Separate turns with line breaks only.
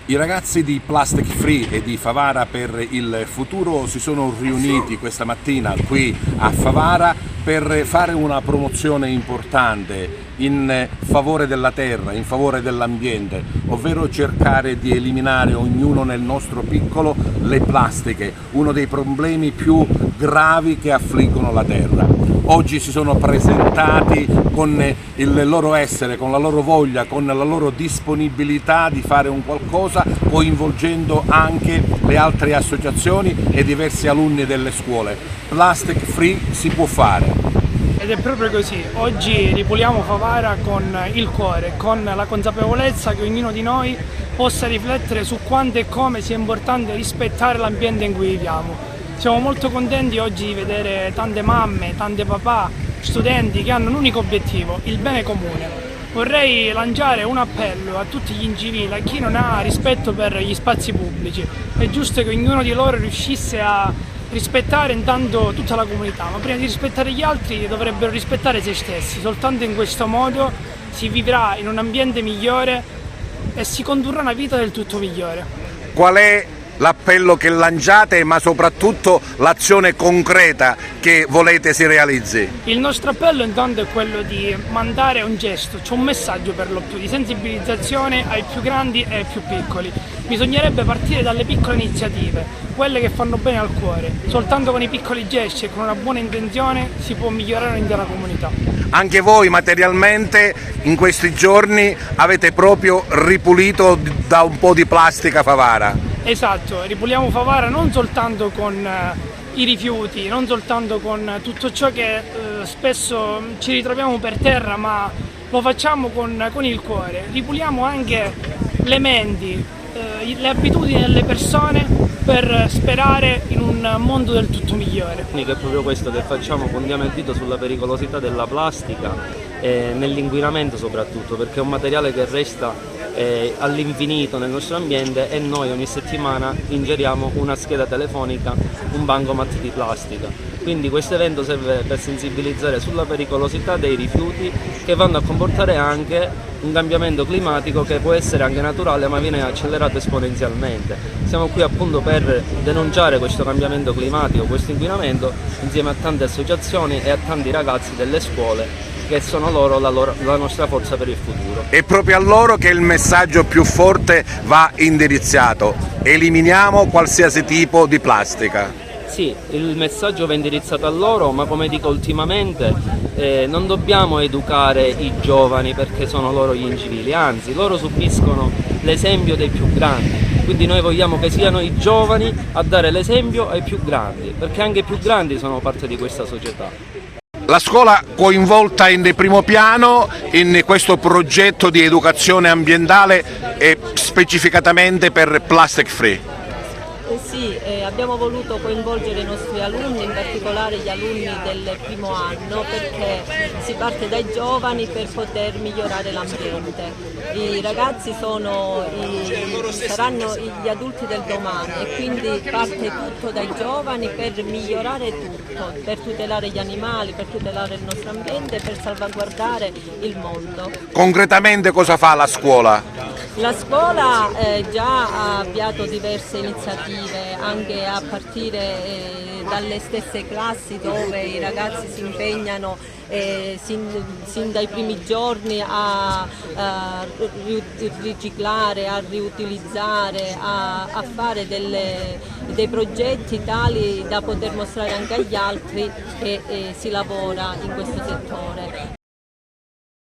I ragazzi di Plastic Free e di Favara per il Futuro si sono riuniti questa mattina qui a Favara per fare una promozione importante in favore della terra, in favore dell'ambiente, ovvero cercare di eliminare ognuno nel nostro piccolo le plastiche, uno dei problemi più gravi che affliggono la terra. Oggi si sono presentati con il loro essere, con la loro voglia, con la loro disponibilità di fare un qualcosa, coinvolgendo anche le altre associazioni e diversi alunni delle scuole. Plastic Free si può fare.
Ed è proprio così, oggi ripuliamo Favara con il cuore, con la consapevolezza che ognuno di noi possa riflettere su quanto e come sia importante rispettare l'ambiente in cui viviamo. Siamo molto contenti oggi di vedere tante mamme, tante papà, studenti che hanno un unico obiettivo, il bene comune. Vorrei lanciare un appello a tutti gli incivili, a chi non ha rispetto per gli spazi pubblici. È giusto che ognuno di loro riuscisse a rispettare intanto tutta la comunità, ma prima di rispettare gli altri dovrebbero rispettare se stessi. Soltanto in questo modo si vivrà in un ambiente migliore e si condurrà una vita del tutto migliore.
Qual è l'appello che lanciate, ma soprattutto l'azione concreta che volete si realizzi?
Il nostro appello intanto è quello di mandare un gesto, cioè un messaggio per lo più di sensibilizzazione ai più grandi e ai più piccoli. Bisognerebbe partire dalle piccole iniziative, quelle che fanno bene al cuore. Soltanto con i piccoli gesti e con una buona intenzione si può migliorare un'intera comunità.
Anche voi materialmente in questi giorni avete proprio ripulito da un po' di plastica Favara.
Esatto, ripuliamo Favara non soltanto con i rifiuti, non soltanto con tutto ciò che spesso ci ritroviamo per terra, ma lo facciamo con il cuore. Ripuliamo anche le menti, le abitudini delle persone per sperare in un mondo del tutto migliore.
Che è proprio questo che facciamo, puntiamo il dito sulla pericolosità della plastica e nell'inquinamento soprattutto, perché è un materiale che resta all'infinito nel nostro ambiente e noi ogni settimana ingeriamo una scheda telefonica, un bancomat di plastica. Quindi questo evento serve per sensibilizzare sulla pericolosità dei rifiuti, che vanno a comportare anche un cambiamento climatico che può essere anche naturale ma viene accelerato esponenzialmente. Siamo qui appunto per denunciare questo cambiamento climatico, questo inquinamento, insieme a tante associazioni e a tanti ragazzi delle scuole che sono la nostra forza per il futuro.
È proprio a loro che il messaggio più forte va indirizzato: eliminiamo qualsiasi tipo di plastica.
Sì, il messaggio va indirizzato a loro, ma come dico ultimamente non dobbiamo educare i giovani perché sono loro gli incivili, anzi loro subiscono l'esempio dei più grandi, quindi noi vogliamo che siano i giovani a dare l'esempio ai più grandi, perché anche i più grandi sono parte di questa società.
La scuola coinvolta in primo piano in questo progetto di educazione ambientale e specificatamente per Plastic Free.
Sì, abbiamo voluto coinvolgere i nostri alunni, in particolare gli alunni del primo anno, perché si parte dai giovani per poter migliorare l'ambiente. I ragazzi saranno gli adulti del domani e quindi parte tutto dai giovani per migliorare tutto, per tutelare gli animali, per tutelare il nostro ambiente e per salvaguardare il mondo.
Concretamente cosa fa la scuola?
La scuola già ha avviato diverse iniziative, anche a partire dalle stesse classi, dove i ragazzi si impegnano sin dai primi giorni a riciclare, a riutilizzare, a fare dei progetti tali da poter mostrare anche agli altri che si lavora in questo settore.